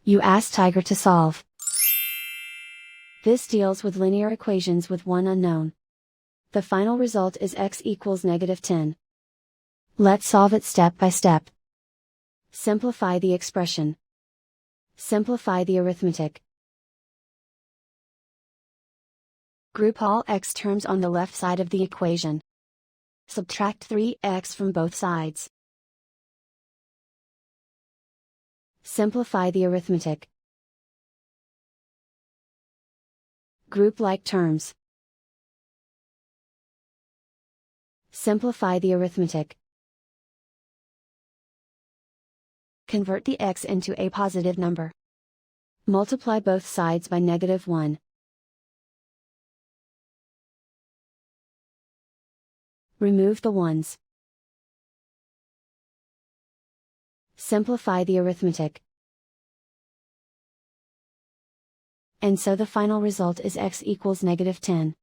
You ask Tiger to solve. This deals with linear equations with one unknown. The final result is x equals -10. Let's solve it step by step. Simplify the expression. Simplify the arithmetic. Group all x terms on the left side of the equation. Subtract 3x from both sides. Simplify the arithmetic. Group like terms. Simplify the arithmetic. Convert the x into a positive number. Multiply both sides by -1. Remove the ones. Simplify the arithmetic. And so the final result is x equals -10.